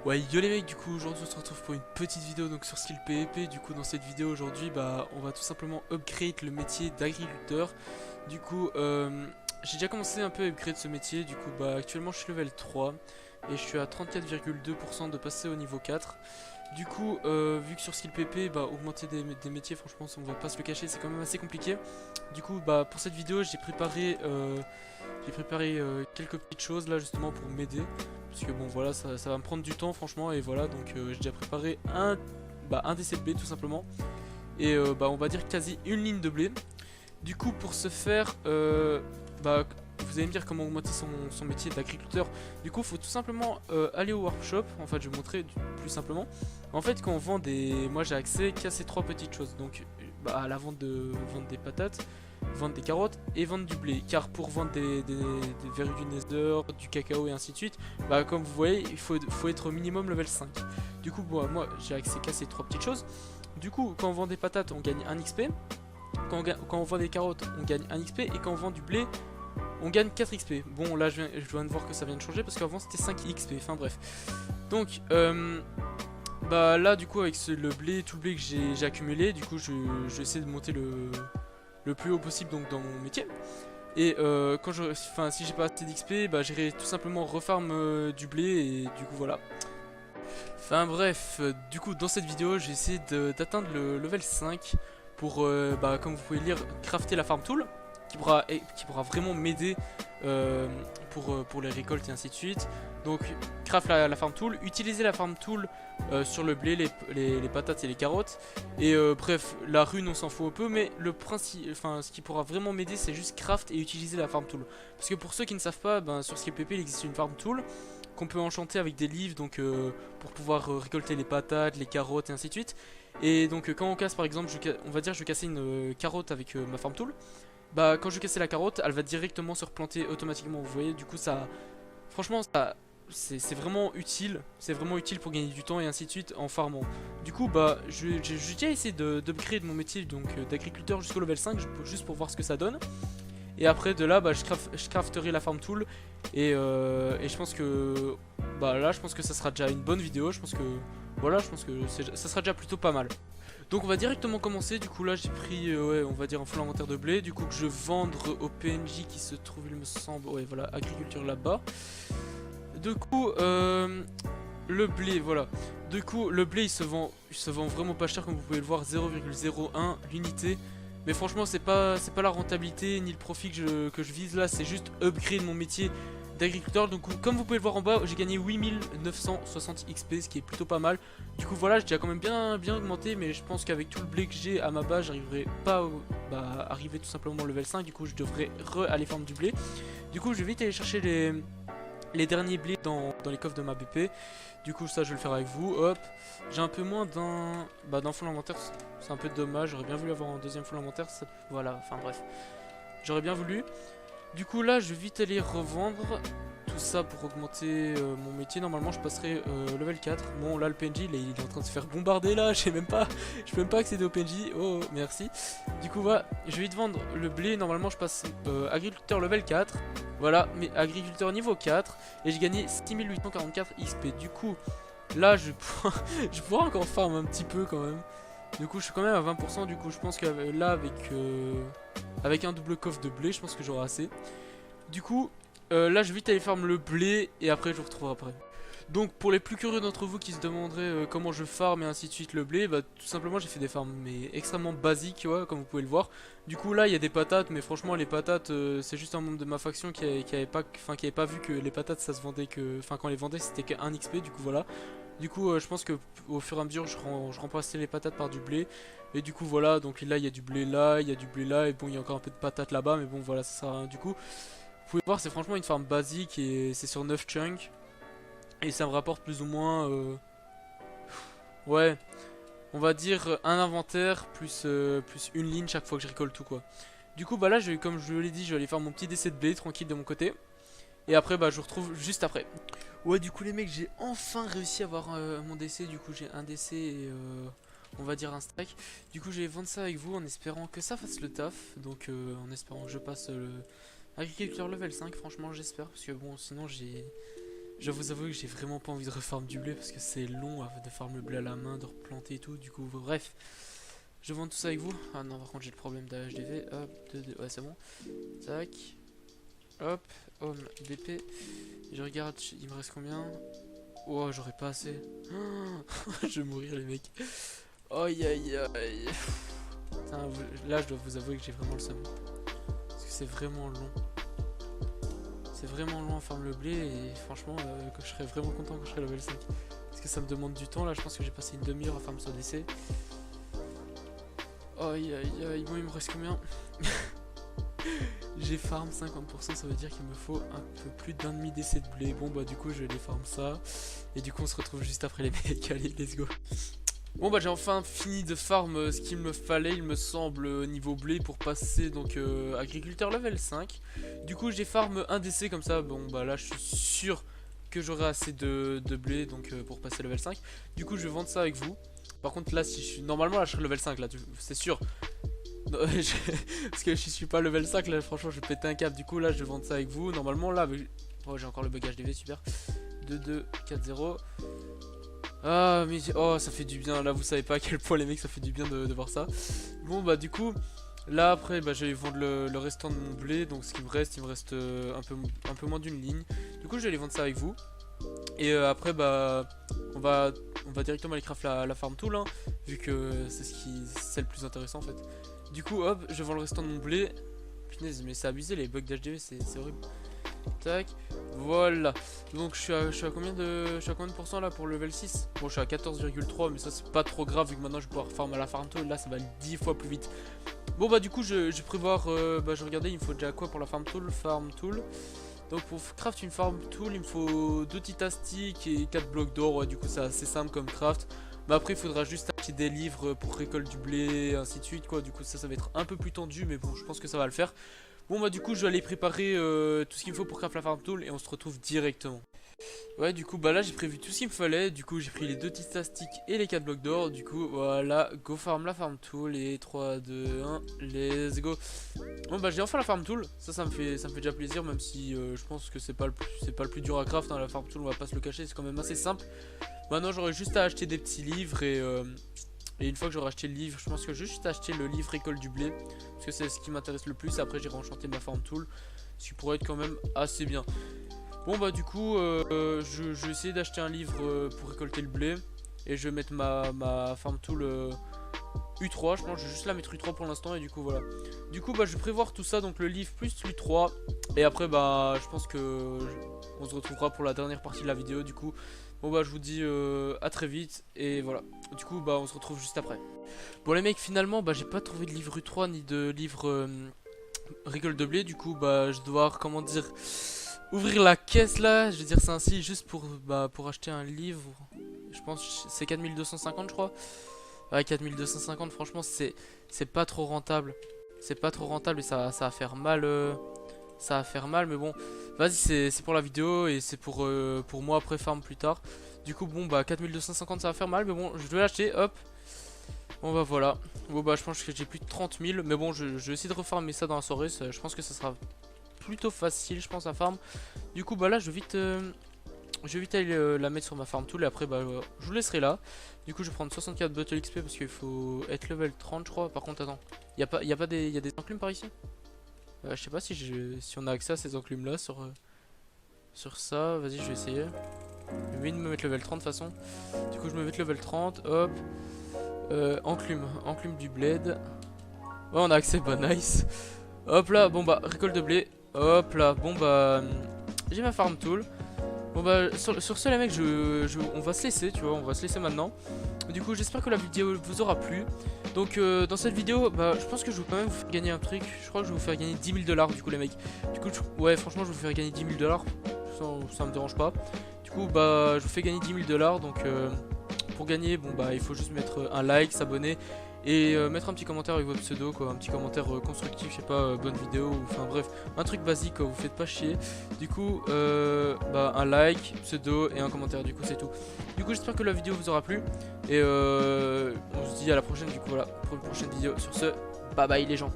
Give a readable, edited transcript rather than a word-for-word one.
Ouais, yo les mecs, du coup aujourd'hui on se retrouve pour une petite vidéo donc sur Skill PvP. Du coup dans cette vidéo aujourd'hui on va tout simplement upgrade le métier d'agriculteur. Du coup j'ai déjà commencé un peu à upgrade ce métier. Du coup actuellement je suis level 3 et je suis à 34,2% de passer au niveau 4. Du coup vu que sur Skill PvP augmenter des métiers, franchement on va pas se le cacher, c'est quand même assez compliqué. Du coup pour cette vidéo j'ai préparé quelques petites choses là justement pour m'aider. Parce que bon voilà ça va me prendre du temps franchement. Et voilà donc j'ai déjà préparé un décès de blé tout simplement. Et on va dire quasi une ligne de blé. Du coup pour ce faire vous allez me dire comment augmenter son métier d'agriculteur. Du coup il faut tout simplement aller au workshop. En fait je vais vous montrer plus simplement. En fait quand on vend des... Moi j'ai accès qu'à ces trois petites choses. Donc à la vendre des patates, vendre des carottes et vendre du blé. Car pour vendre des verrues du nether, du cacao et ainsi de suite, comme vous voyez, il faut être au minimum level 5. Du coup, moi j'ai accès qu'à ces trois petites choses. Du coup, quand on vend des patates, on gagne 1 XP. Quand on vend des carottes, on gagne 1 XP. Et quand on vend du blé, on gagne 4 XP. Bon, là je viens de voir que ça vient de changer parce qu'avant c'était 5 XP. Enfin bref. Donc, là du coup avec le blé, tout le blé que j'ai accumulé, du coup je vais essayer de monter le plus haut possible donc dans mon métier. Et si j'ai pas assez d'XP, j'irai tout simplement refarm du blé et du coup voilà. Enfin bref, du coup dans cette vidéo j'ai essayé d'atteindre le level 5 pour comme vous pouvez lire, crafter la farm tool qui pourra vraiment m'aider pour les récoltes et ainsi de suite. Donc craft la farm tool, utiliser la farm tool sur le blé, les patates et les carottes. Et bref, la rune on s'en fout un peu, mais le principe, enfin ce qui pourra vraiment m'aider c'est juste craft et utiliser la farm tool. Parce que pour ceux qui ne savent pas, sur SkillPP il existe une farm tool qu'on peut enchanter avec des livres donc pour pouvoir récolter les patates, les carottes et ainsi de suite. Et donc quand on casse par exemple, on va dire je vais casser une carotte avec ma farm tool. Quand je vais casser la carotte, elle va directement se replanter automatiquement, vous voyez. Du coup ça, franchement ça, c'est vraiment utile. C'est vraiment utile pour gagner du temps et ainsi de suite en farmant. Du coup j'ai déjà essayé d'upgrade mon métier donc d'agriculteur jusqu'au level 5 juste pour voir ce que ça donne. Et après de là je crafterai la farm tool. Et je pense que là je pense que ça sera déjà une bonne vidéo. Je pense que voilà, je pense que ça sera déjà plutôt pas mal. Donc on va directement commencer. Du coup là j'ai pris ouais, on va dire un full inventaire de blé. Du coup que je vais vendre au PNJ qui se trouve il me semble, ouais voilà, agriculture là-bas. Du coup le blé, voilà. Du coup le blé il se vend vraiment pas cher comme vous pouvez le voir, 0,01 l'unité. Mais franchement c'est pas la rentabilité ni le profit que je vise là, c'est juste upgrade mon métier d'agriculteur. Donc comme vous pouvez le voir en bas, j'ai gagné 8960 XP, ce qui est plutôt pas mal. Du coup voilà, j'ai déjà quand même bien augmenté, mais je pense qu'avec tout le blé que j'ai à ma base, j'arriverai pas à arriver tout simplement au level 5. Du coup je devrais aller farm du blé. Du coup je vais vite aller chercher les derniers blés dans les coffres de ma BP. Du coup ça je vais le faire avec vous. Hop, j'ai un peu moins d'un full inventaire, c'est un peu dommage. J'aurais bien voulu avoir un deuxième full inventaire, voilà, enfin bref, j'aurais bien voulu. Du coup là je vais vite aller revendre tout ça pour augmenter mon métier. Normalement je passerai level 4. Bon là le PNJ il est en train de se faire bombarder là. Je peux même pas accéder au PNJ. Oh merci. Du coup voilà, je vais vite vendre le blé. Normalement je passe agriculteur level 4. Voilà, mais agriculteur niveau 4. Et j'ai gagné 6844 XP. Du coup là je vais pouvoir encore farm un petit peu quand même. Du coup je suis quand même à 20%. Du coup je pense que là avec un double coffre de blé je pense que j'aurai assez. Du coup là je vais vite aller farm le blé et après je vous retrouverai après. Donc pour les plus curieux d'entre vous qui se demanderaient comment je farm et ainsi de suite le blé, tout simplement j'ai fait des farms mais extrêmement basiques, ouais, comme vous pouvez le voir. Du coup là il y a des patates, mais franchement les patates c'est juste un membre de ma faction qui avait pas vu que les patates ça se vendait que, enfin quand on les vendait c'était qu'un XP. Du coup voilà. Du coup je pense que au fur et à mesure je remplacerai les patates par du blé. Et du coup voilà, donc là il y a du blé là, il y a du blé là, et bon il y a encore un peu de patates là-bas, mais bon voilà ça sert à rien. Du coup vous pouvez voir c'est franchement une farm basique et c'est sur 9 chunks. Et ça me rapporte plus ou moins ouais, on va dire un inventaire plus une ligne chaque fois que je récolte tout quoi. Du coup là comme je l'ai dit je vais aller faire mon petit décès de blé tranquille de mon côté. Et après je vous retrouve juste après. Ouais du coup les mecs j'ai enfin réussi à avoir mon décès. Du coup j'ai un décès et on va dire un stack. Du coup je vais vendre ça avec vous en espérant que ça fasse le taf. Donc en espérant que je passe le agriculteur level 5. Franchement j'espère parce que bon sinon Je vous avoue que j'ai vraiment pas envie de refarm du blé parce que c'est long de farm le blé à la main, de replanter et tout. Du coup, bref, je vends tout ça avec vous. Ah non, par contre, j'ai le problème d'HDV. Hop, ouais, c'est bon. Tac, hop, home, BP. Je regarde, il me reste combien? Oh, j'aurais pas assez. Je vais mourir, les mecs. Aïe aïe aïe. Putain, là, je dois vous avouer que j'ai vraiment le seum. Parce que c'est vraiment long. C'est vraiment long à farm le blé et franchement je serais vraiment content quand je serai level 5. Parce que ça me demande du temps là, je pense que j'ai passé une demi-heure à farm sur DC. Aïe aïe aïe, bon il me reste combien? J'ai farm 50%, ça veut dire qu'il me faut un peu plus d'un demi DC de blé. Bon bah du coup je les farm ça. Et du coup on se retrouve juste après les mecs, allez let's go. Bon bah j'ai enfin fini de farm ce qu'il me fallait il me semble niveau blé pour passer donc agriculteur level 5. Du coup j'ai farm un DC comme ça, bon bah là je suis sûr que j'aurai assez de blé donc pour passer level 5. Du coup je vais vendre ça avec vous. Par contre là si je suis... normalement là je serai level 5 là, c'est sûr. Non, parce que je suis pas level 5 là, franchement je vais péter un cap. Du coup là je vais vendre ça avec vous. Normalement là, oh j'ai encore le bug HDV, super. 2-2, 4-0. Ah mais oh ça fait du bien, là vous savez pas à quel point les mecs ça fait du bien de voir ça. Bon bah du coup là après bah, je vais vendre le restant de mon blé. Donc ce qui me reste, il me reste un peu moins d'une ligne. Du coup je vais aller vendre ça avec vous. Et après bah on va directement aller craft la farm tool hein, vu que c'est le plus intéressant en fait. Du coup hop je vends le restant de mon blé. Punaise mais c'est abusé les bugs d'HDV, c'est horrible. Tac, voilà. Donc je suis à combien de pourcents là pour le level 6? Bon je suis à 14,3 mais ça c'est pas trop grave vu que maintenant je vais pouvoir farm à la farm tool. Là ça va aller 10 fois plus vite. Bon bah du coup je vais prévoir, bah je regardais il me faut déjà quoi pour la farm tool. Donc pour craft une farm tool il me faut 2 titastiques et 4 blocs d'or. Ouais, du coup c'est assez simple comme craft. Mais après il faudra juste acheter des livres pour récolte du blé, ainsi de suite quoi. Du coup ça va être un peu plus tendu mais bon je pense que ça va le faire. Bon bah du coup je vais aller préparer tout ce qu'il me faut pour craft la farm tool et on se retrouve directement. Ouais du coup bah là j'ai prévu tout ce qu'il me fallait. Du coup j'ai pris les 2 titastiques et les 4 blocs d'or. Du coup voilà, go farm la farm tool et 3, 2, 1, let's go. Bon bah j'ai enfin la farm tool, ça me fait déjà plaisir. Même si je pense que c'est pas le plus dur à craft hein, la farm tool, on va pas se le cacher, c'est quand même assez simple. Maintenant j'aurais juste à acheter des petits livres et une fois que j'aurai acheté le livre, je pense que je vais juste acheter le livre récolte du blé. Parce que c'est ce qui m'intéresse le plus. Après j'irai enchanter ma farm tool, ce qui pourrait être quand même assez bien. Bon bah du coup je vais essayer d'acheter un livre pour récolter le blé. Et je vais mettre ma farm tool U3, je pense que je vais juste la mettre U3 pour l'instant. Et du coup voilà. Du coup bah je vais prévoir tout ça, donc le livre plus l'U3. Et après bah je pense que on se retrouvera pour la dernière partie de la vidéo du coup. Bon bah je vous dis à très vite et voilà. Du coup bah on se retrouve juste après. Bon les mecs finalement bah j'ai pas trouvé de livre U3 ni de livre récolte de blé. Du coup bah je dois devoir comment dire ouvrir la caisse là. Je vais dire ça ainsi juste pour acheter un livre. Je pense c'est 4250 je crois. Ouais 4250 franchement c'est pas trop rentable. C'est pas trop rentable et ça va faire mal. Ça va faire mal mais bon. Vas-y c'est pour la vidéo et c'est pour moi après farm plus tard. Du coup bon bah 4250 ça va faire mal mais bon je vais l'acheter hop. Bon bah voilà. Bon bah je pense que j'ai plus de 30 000 mais bon je vais essayer de refarmer ça dans la soirée. Je pense que ça sera plutôt facile je pense à farm. Du coup bah là je vais vite aller la mettre sur ma farm tool et après bah je vous laisserai là. Du coup je vais prendre 64 bottle XP parce qu'il faut être level 30 je crois. Par contre attends, il y a des enclumes par ici. Je sais pas si on a accès à ces enclumes là sur ça. Vas-y je vais essayer. Je vais me mettre level 30 de toute façon. Du coup je me mets level 30. Hop. Enclume du bled. Ouais on a accès, bah nice. Hop là, bon bah récolte de blé. Hop là, bon bah j'ai ma farm tool. Bon bah sur ce les mecs on va se laisser, tu vois, on va se laisser maintenant. Du coup j'espère que la vidéo vous aura plu. Donc dans cette vidéo bah je pense que je vais quand même vous faire gagner un truc. Je crois que je vais vous faire gagner 10 000 $ du coup les mecs. Du coup ouais franchement je vais vous faire gagner 10 000 $. Ça me dérange pas. Du coup bah je vous fais gagner 10 000 $. Donc pour gagner bon bah il faut juste mettre un like, s'abonner. Et mettre un petit commentaire avec votre pseudo quoi, un petit commentaire constructif, je sais pas, bonne vidéo, ou enfin bref, un truc basique quoi, vous faites pas chier. Du coup, bah un like, pseudo et un commentaire, du coup c'est tout. Du coup j'espère que la vidéo vous aura plu. Et on se dit à la prochaine du coup voilà, pour une prochaine vidéo. Sur ce, bye bye les gens.